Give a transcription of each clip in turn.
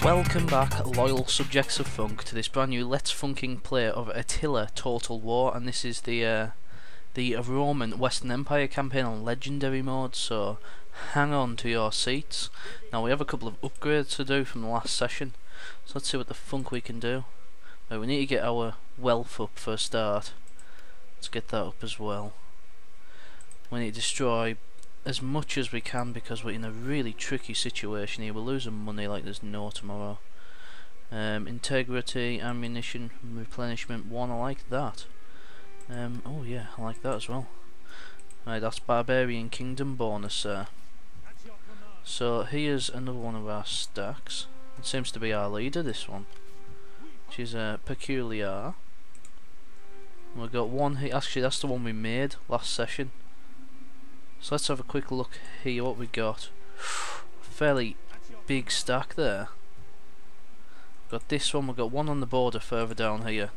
Welcome back, loyal subjects of funk, to this brand new Let's Funking play of Attila Total War, and this is the Roman Western Empire campaign on legendary mode, so hang on to your seats. Now we have a couple of upgrades to do from the last session, so let's see what the funk we can do. Right, we need to get our wealth up for a start. Let's get that up as well. We need to destroy as much as we can because we're in a really tricky situation here. We're losing money like there's no tomorrow. Integrity, ammunition, replenishment 1, I like that. Oh yeah, I like that as well. Right, that's Barbarian Kingdom bonus there. So here's another one of our stacks. It seems to be our leader, this one. She's peculiar. We've got one here, actually that's the one we made last session. So let's have a quick look here what we got. Fairly big stack there. Got this one, we've got one on the border further down here.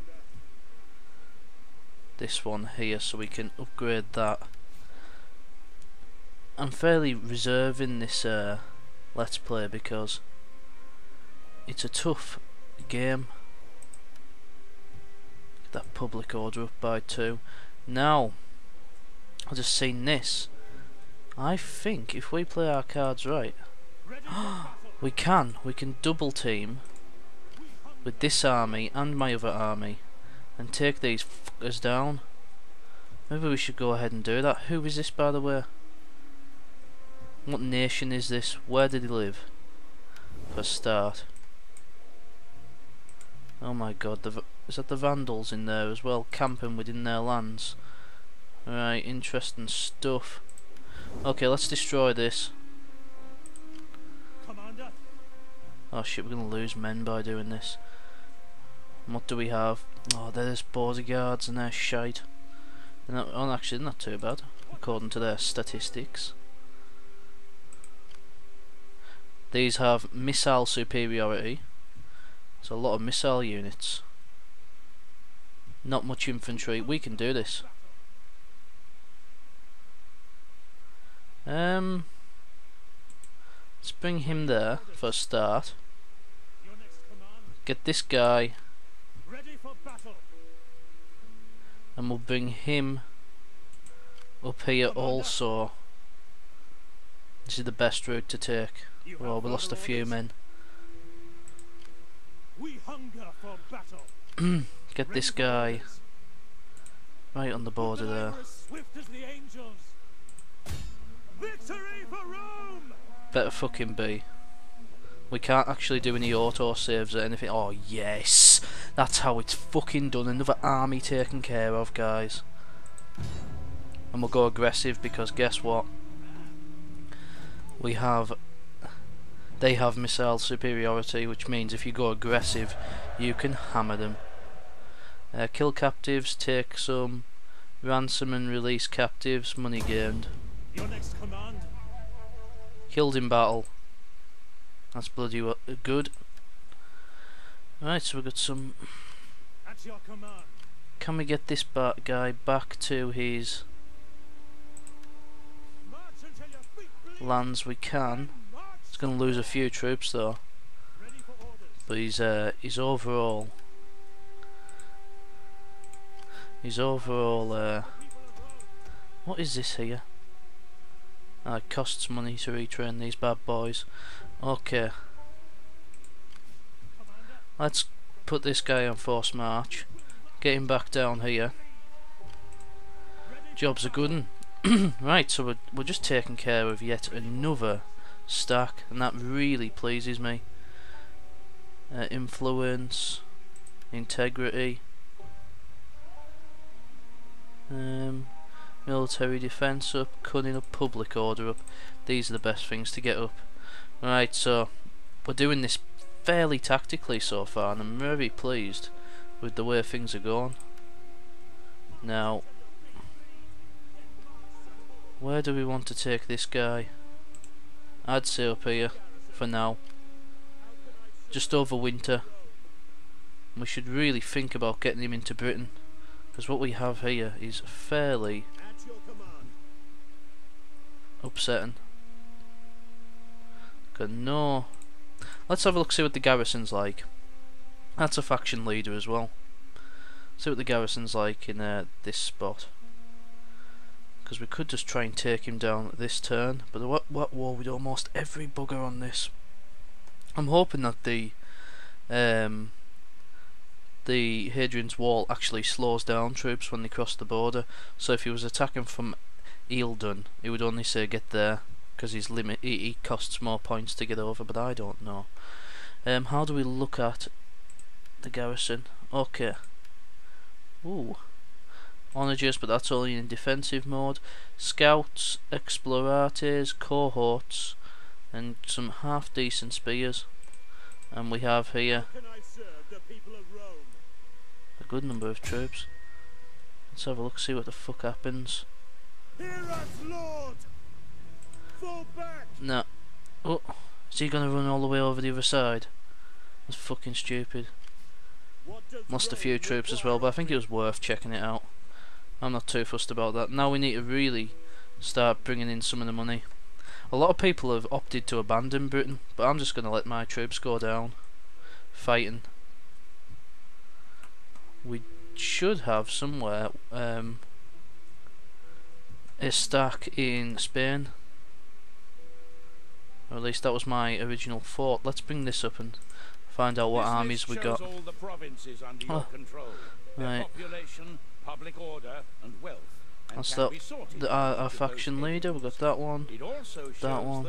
This one here, so we can upgrade that. I'm fairly reserving this let's play because it's a tough game. Get that public order up by 2. Now, I've just seen this. I think if we play our cards right, we can double team with this army and my other army and take these fuckers down. Maybe we should go ahead and do that. Who is this, by the way? What nation is this? Where did he live? For a start. Oh my god, is that the Vandals in there as well, camping within their lands? Right, interesting stuff. Okay, let's destroy this. Commander. Oh shit, we're gonna lose men by doing this. And what do we have? Oh, there's border guards and they're shite. They're not, oh, actually, they're not too bad according to their statistics. These have missile superiority. So a lot of missile units. Not much infantry. We can do this. Let's bring him there for a start. Get this guy, and we'll bring him up here also. This is the best route to take. Oh, we lost a few men. Get this guy right on the border there. Better fucking be. We can't actually do any auto saves or anything. Oh yes, that's how it's fucking done. Another army taken care of, guys. And we'll go aggressive because guess what? They have missile superiority, which means if you go aggressive, you can hammer them. Kill captives, take some, ransom and release captives, money gained. Your next command. Killed in battle. That's bloody good. Right, so we've got some. At your command. Can we get this guy back to his lands? We can. He's going to lose a few troops though, but he's overall. What is this here? It costs money to retrain these bad boys. Okay. Let's put this guy on force march. Get him back down here. Job's a good one. Right, so we're just taking care of yet another stack, and that really pleases me. Influence, integrity, military defense up, cunning up, public order up. These are the best things to get up. Right, so we're doing this fairly tactically so far, and I'm very pleased with the way things are going. Now, where do we want to take this guy? I'd say up here for now, just over winter. We should really think about getting him into Britain, because what we have here is fairly upsetting. Got no let's have a look, see what the garrison's like. That's a faction leader as well. See what the garrison's like in this spot. Because we could just try and take him down this turn, but what war with almost every bugger on this. I'm hoping that the Hadrian's Wall actually slows down troops when they cross the border. So if he was attacking from Eildon, he would only say get there, because he costs more points to get over. But I don't know. How do we look at the garrison? Okay. Ooh. Onagers, but that's only in defensive mode. Scouts, explorates, cohorts, and some half decent spears. And we have here a good number of troops. Let's have a look, see what the fuck happens. No. Oh, is he gonna run all the way over the other side? That's fucking stupid. Lost a few troops as well, but I think it was worth checking it out. I'm not too fussed about that. Now we need to really start bringing in some of the money. A lot of people have opted to abandon Britain, but I'm just going to let my troops go down fighting. We should have somewhere a stack in Spain, or at least that was my original thought. Let's bring this up and find out what armies we got. All the provinces under your control. Right. Population, public order, and wealth. That's that. Our faction leader. We got that one. That one.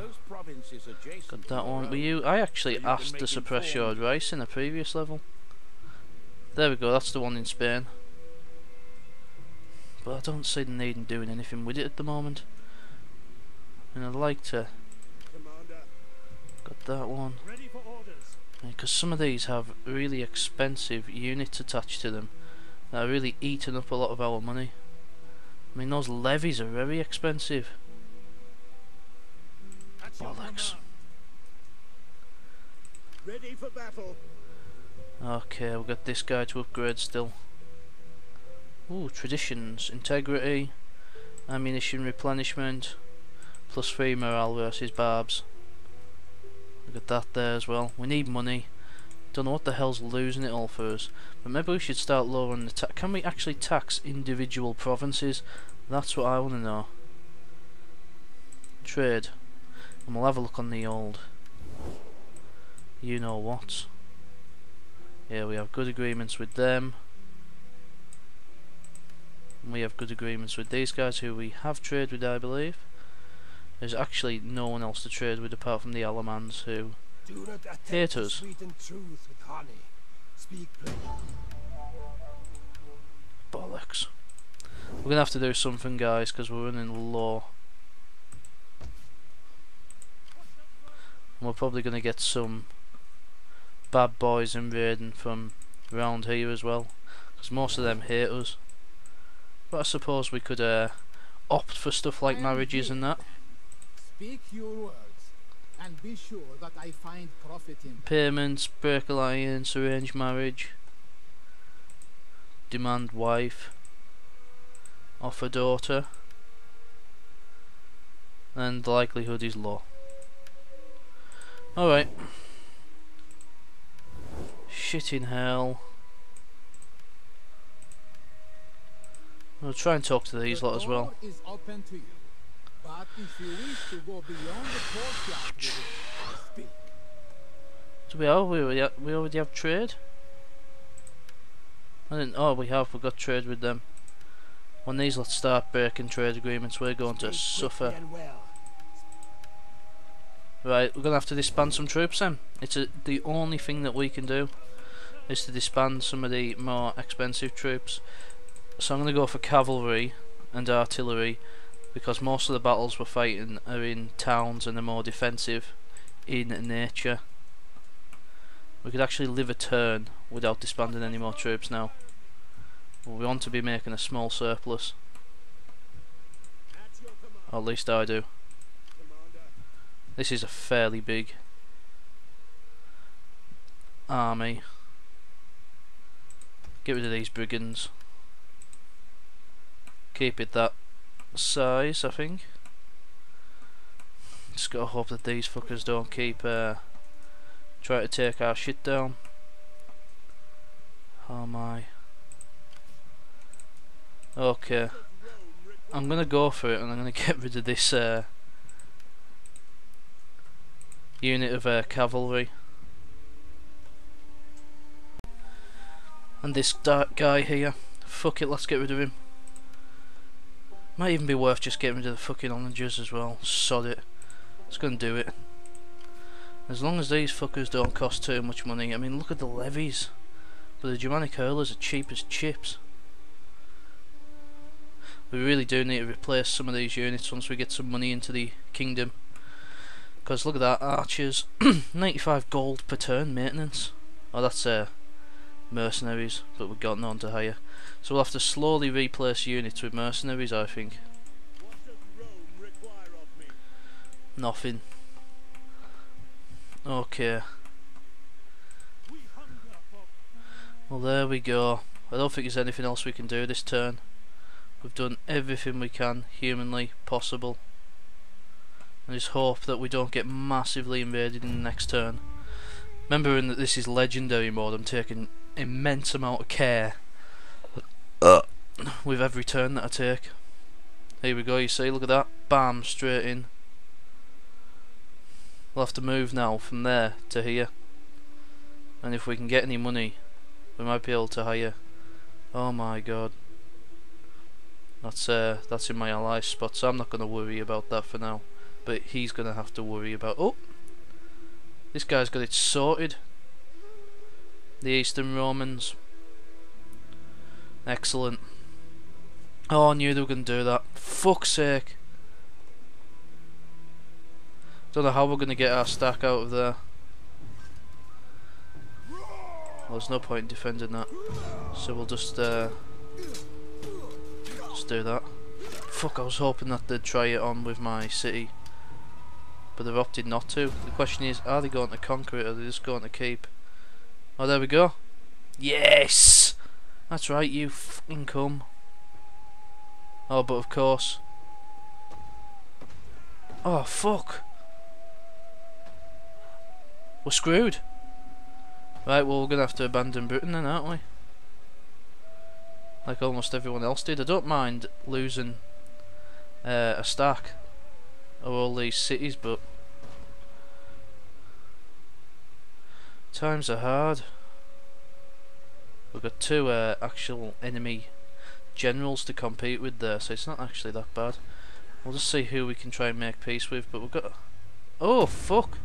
Got that one. I actually asked to suppress your rice in a previous level. There we go. That's the one in Spain. But I don't see the need in doing anything with it at the moment. And I'd like to. Got that one. Because some of these have really expensive units attached to them that are really eating up a lot of our money. I mean, those levies are very expensive. Bollocks. Ready for battle. Okay, we've got this guy to upgrade still. Ooh, traditions, integrity, ammunition replenishment, +3 morale versus barbs. We've got that there as well. We need money. Don't know what the hell's losing it all for us. But maybe we should start lowering the tax. Can we actually tax individual provinces? That's what I want to know. Trade. And we'll have a look on the old you know what. Yeah, we have good agreements with them. And we have good agreements with these guys who we have trade with, I believe. There's actually no one else to trade with apart from the Alamans who hate us. Bollocks. We're gonna have to do something, guys, because we're running low. And we're probably gonna get some bad boys invading from around here as well, because most of them hate us. But I suppose we could opt for stuff like marriages and that. Speak your words, and be sure that I find profit in them. Payments, break alliance, arrange marriage, demand wife, offer daughter, and the likelihood is low. Alright. Shit in hell. I'll try and talk to these lot as well. The door is open to you, but if you wish to go beyond the courtyard with it, speak. Do we already have trade? I didn't. Oh, we have. We've got trade with them. When these lot start breaking trade agreements, we're going to suffer. Right, we're going to have to disband some troops then. It's the only thing that we can do is to disband some of the more expensive troops. So I'm going to go for cavalry and artillery, because most of the battles we're fighting are in towns and are more defensive in nature. We could actually live a turn without disbanding any more troops now. We want to be making a small surplus. Or at least I do. This is a fairly big army. Get rid of these brigands. Keep it that size, I think. Just gotta hope that these fuckers don't keep Try to take our shit down. Oh my. Okay. I'm gonna go for it and I'm gonna get rid of this unit of cavalry. And this dark guy here. Fuck it, let's get rid of him. Might even be worth just getting rid of the fucking onagers as well. Sod it. It's gonna do it. As long as these fuckers don't cost too much money. I mean, look at the levies. But the Germanic hurlers are cheap as chips. We really do need to replace some of these units once we get some money into the kingdom. Because look at that, archers. 95 gold per turn maintenance. Oh, that's mercenaries, but we've got none to hire. So we'll have to slowly replace units with mercenaries, I think. What does Rome require of me? Nothing. Okay. We hunger for Well, there we go. I don't think there's anything else we can do this turn. We've done everything we can humanly possible. And just hope that we don't get massively invaded in the next turn. Remembering that this is legendary mode, I'm taking immense amount of care with every turn that I take. Here we go, you see, look at that. Bam, straight in. We'll have to move now from there to here. And if we can get any money, we might be able to hire. Oh my god. That's in my ally spot, so I'm not going to worry about that for now. But he's going to have to worry about... Oh! This guy's got it sorted. The Eastern Romans. Excellent. Oh, I knew they were going to do that. Fuck's sake. Don't know how we're going to get our stack out of there. Well, there's no point in defending that. So we'll just do that. Fuck, I was hoping that they'd try it on with my city. But they've opted not to. The question is, are they going to conquer it or are they just going to keep? Oh, there we go. Yes! That's right, you fucking cum. Oh, but of course. Oh, fuck. We're screwed. Right, well, we're going to have to abandon Britain then, aren't we? Like almost everyone else did. I don't mind losing a stack of all these cities, but times are hard. We've got two actual enemy generals to compete with there, so it's not actually that bad. We'll just see who we can try and make peace with, but we've got... Oh, fuck!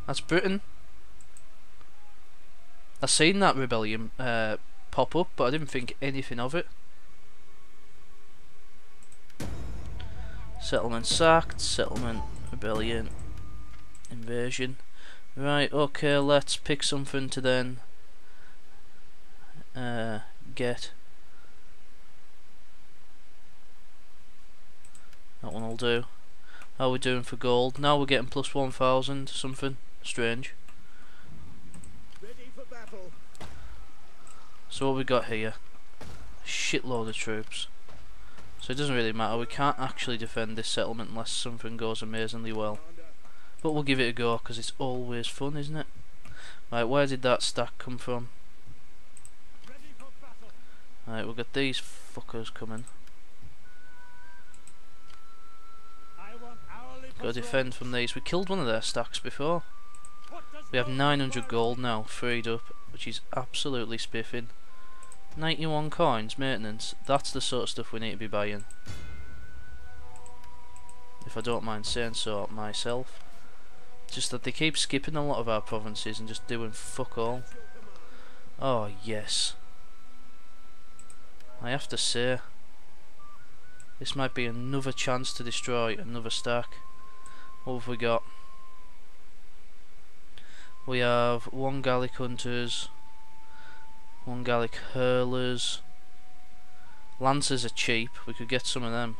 That's Britain. I seen that rebellion pop up, but I didn't think anything of it. Settlement sacked, settlement, rebellion, invasion. Right, okay, let's pick something to then get. That one will do. How are we doing for gold? Now we're getting plus 1,000 something strange. ready for battle. So what we got here? Shitload of troops. So it doesn't really matter. We can't actually defend this settlement unless something goes amazingly well. But we'll give it a go because it's always fun, isn't it? Right, where did that stack come from? Ready for battle. Right, we've got these fuckers coming. I want hourly Got to defend from these. We killed one of their stacks before. We have 900 gold now freed up, which is absolutely spiffing. 91 coins maintenance. That's the sort of stuff we need to be buying, if I don't mind saying so myself. Just that they keep skipping a lot of our provinces and just doing fuck all. Oh yes, I have to say, this might be another chance to destroy another stack. What have we got? We have 1 Gallic hunters, 1 Gallic hurlers. Lancers are cheap, we could get some of them.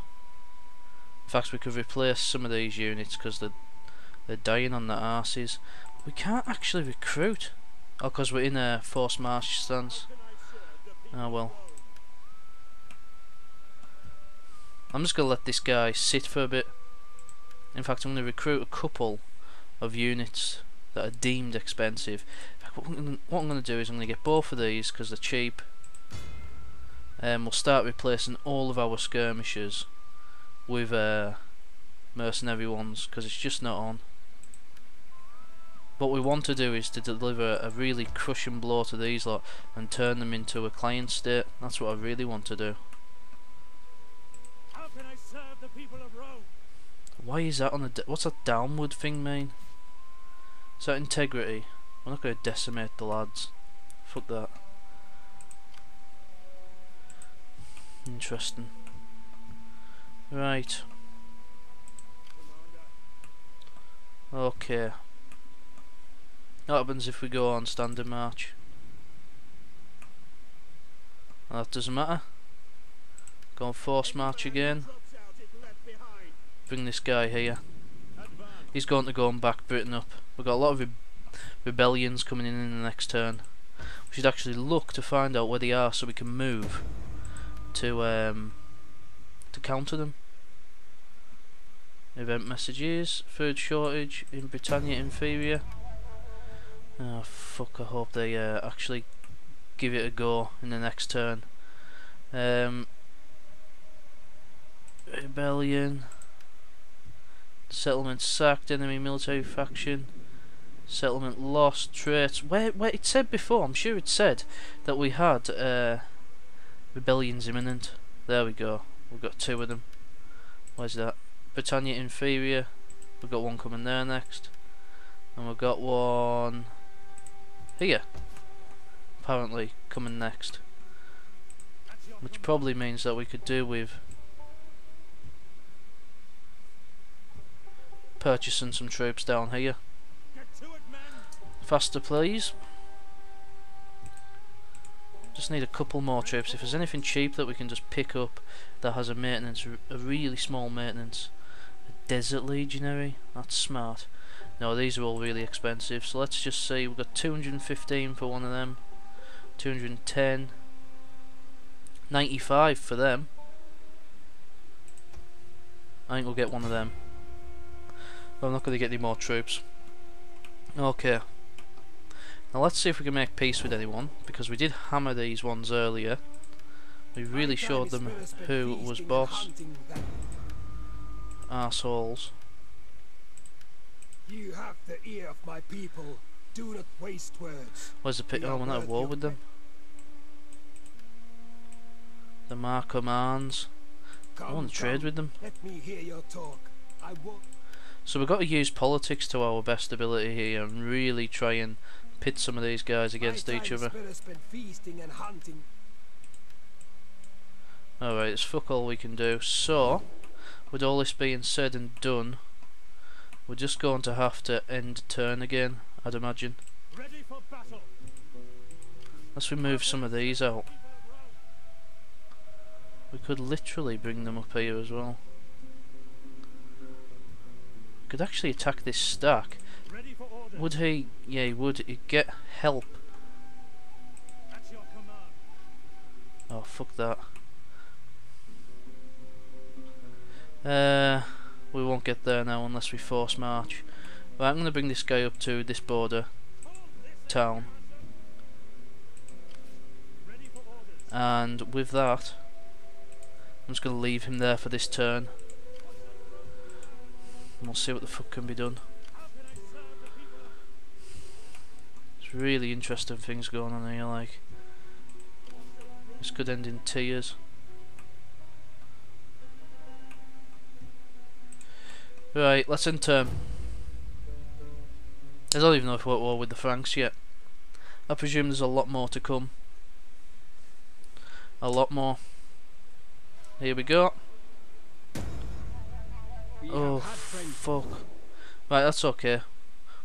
In fact, we could replace some of these units because they're dying on their arses. We can't actually recruit. Oh, because we're in a forced march stance. Oh well. I'm just going to let this guy sit for a bit. In fact, I'm going to recruit a couple of units that are deemed expensive. What I'm going to do is I'm going to get both of these because they're cheap. We'll start replacing all of our skirmishers with mercenary ones because it's just not on. What we want to do is to deliver a really crushing blow to these lot and turn them into a client state. That's what I really want to do. How can I serve the people of Rome? Why is that on the... what's that downward thing mean? Is that integrity? We're not going to decimate the lads. Fuck that. Interesting. Right. Okay. What happens if we go on standard march? Well, that doesn't matter. Go on force march again. Bring this guy here. He's going to go and back Britain up. We've got a lot of rebellions coming in the next turn. We should actually look to find out where they are so we can move to counter them. Event messages, food shortage in Britannia Inferior. Oh fuck, I hope they actually give it a go in the next turn. Rebellion. Settlement sacked, enemy military faction. Settlement lost, traits. Where it said before, I'm sure it said that we had rebellions imminent. There we go. We've got 2 of them. Where's that? Britannia Inferior. We've got one coming there next. And we've got one here. Apparently coming next. Which probably means that we could do with purchasing some troops down here. Faster please. Just need a couple more troops. If there's anything cheap that we can just pick up that has a maintenance, a really small maintenance. A desert legionary, that's smart. No, these are all really expensive, so let's just see. We've got 215 for one of them, 210, 95 for them. I think we'll get one of them. But I'm not going to get any more troops. Okay. Now let's see if we can make peace with anyone, because we did hammer these ones earlier. We really showed them who was boss. Arseholes. You have the ear of my people. Do not waste words. Where's the pit? Oh, we're not at war with them. The Marcomans. I want to trade with them. Let me hear your talk. I won't. So we've got to use politics to our best ability here and really try and pit some of these guys against each other. Alright, it's fuck all we can do. So, with all this being said and done, we're just going to have to end turn again, I'd imagine. Ready for battle. Let's remove some of these out. We could literally bring them up here as well. Could actually attack this stack. Ready for order. Would he? Yeah, he would. He'd get help. At your command. Oh, fuck that. We won't get there now unless we force march. Right, I'm going to bring this guy up to this border town. Ready for orders. And with that, I'm just going to leave him there for this turn. And we'll see what the fuck can be done. How can I serve the people of It's really interesting things going on here, like. This could end in tears. Right, let's end turn. I don't even know if we're at war with the Franks yet. I presume there's a lot more to come. A lot more. Here we go. Oh, fuck. Right, that's okay.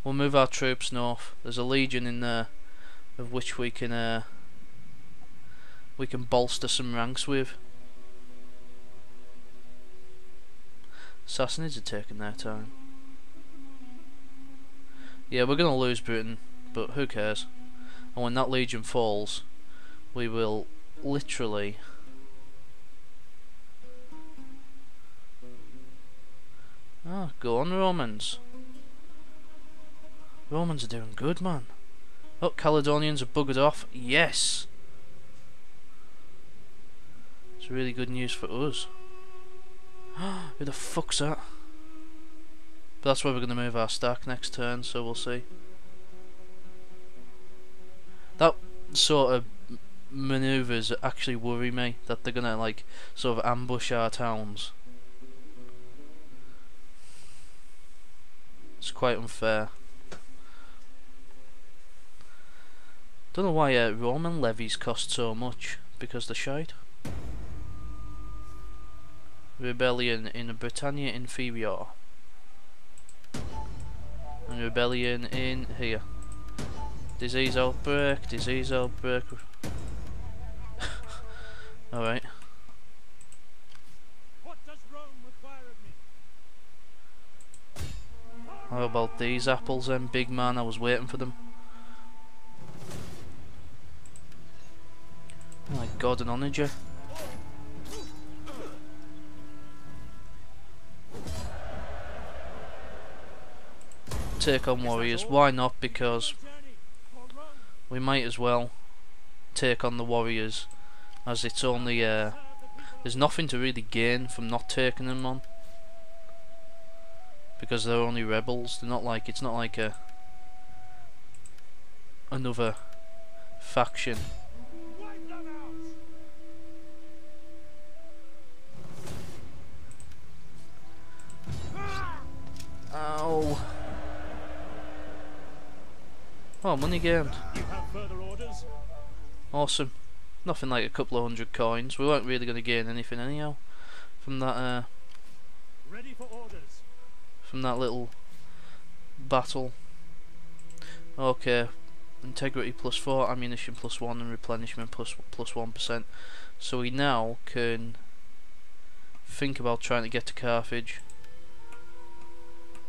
We'll move our troops north. There's a legion in there of which we can bolster some ranks with. Sassanids are taking their time. Yeah, we're gonna lose Britain, but who cares? And when that legion falls, we will literally go on, Romans. Romans are doing good, man. Oh, Caledonians are buggered off. Yes! It's really good news for us. Who the fuck's that? But that's where we're going to move our stack next turn, so we'll see. That sort of manoeuvres actually worry me, that they're going to like sort of ambush our towns. It's quite unfair. Don't know why Roman levies cost so much, because they're shite. Rebellion in Britannia Inferior. And rebellion in here. Disease outbreak, disease outbreak. Alright. What does Rome require of me? How about these apples then, big man? I was waiting for them. Oh my god, an onager. Take on warriors. Why not? Because we might as well take on the warriors, as it's only there's nothing to really gain from not taking them on, because they're only rebels. They're not like, it's not like another faction. Ow. Oh, money gained. You have further orders? Awesome. Nothing like a couple of 100 coins. We weren't really going to gain anything anyhow from that Ready for orders. from that little battle. Okay, integrity +4, ammunition +1, and replenishment plus 1%. So we now can think about trying to get to Carthage.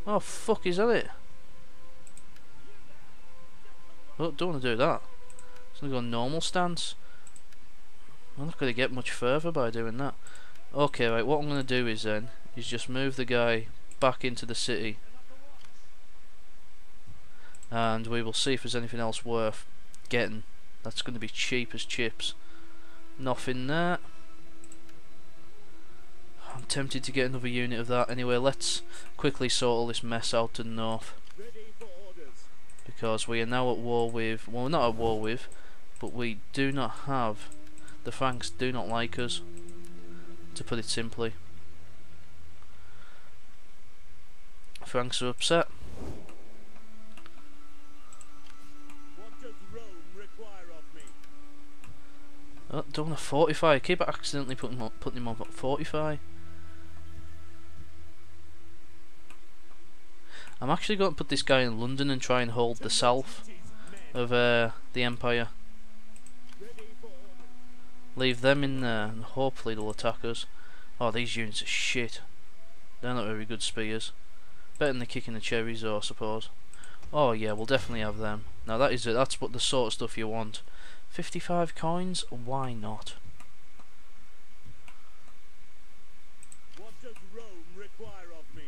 Oh fuck, is that it? Oh, don't want to do that. It's going to go normal stance. I'm not going to get much further by doing that. Okay, right, what I'm going to do is then is just move the guy back into the city, and we will see if there's anything else worth getting that's going to be cheap as chips. Nothing there. I'm tempted to get another unit of that. Anyway, let's quickly sort all this mess out to the north, because we are now at war with, well, we're not at war with, but we do not have, the Franks do not like us, to put it simply. Franks are upset. What does Rome require of me? Oh, don't want to fortify. I keep accidentally putting him on fortify. I'm actually going to put this guy in London and try and hold the south of the Empire. Leave them in there and hopefully they'll attack us. Oh, these units are shit. They're not very good spears. Better than the kicking the cherries though, I suppose. Oh yeah, we'll definitely have them. Now that is it. That's what the sort of stuff you want. 55 coins? Why not? What does Rome require of me?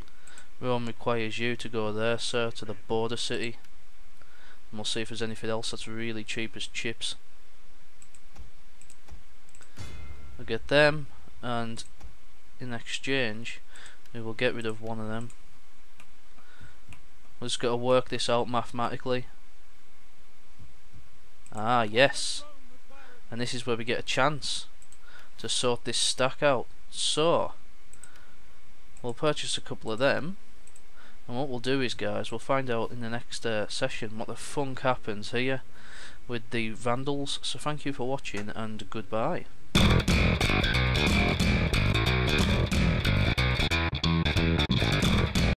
Rome requires you to go there, sir, to the border city. And we'll see if there's anything else that's really cheap as chips. We'll get them, and in exchange we will get rid of one of them. We're just got to work this out mathematically. Ah, yes. And this is where we get a chance to sort this stack out. So we'll purchase a couple of them, and what we'll do is, guys, we'll find out in the next session what the funk happens here with the Vandals. So thank you for watching, and goodbye.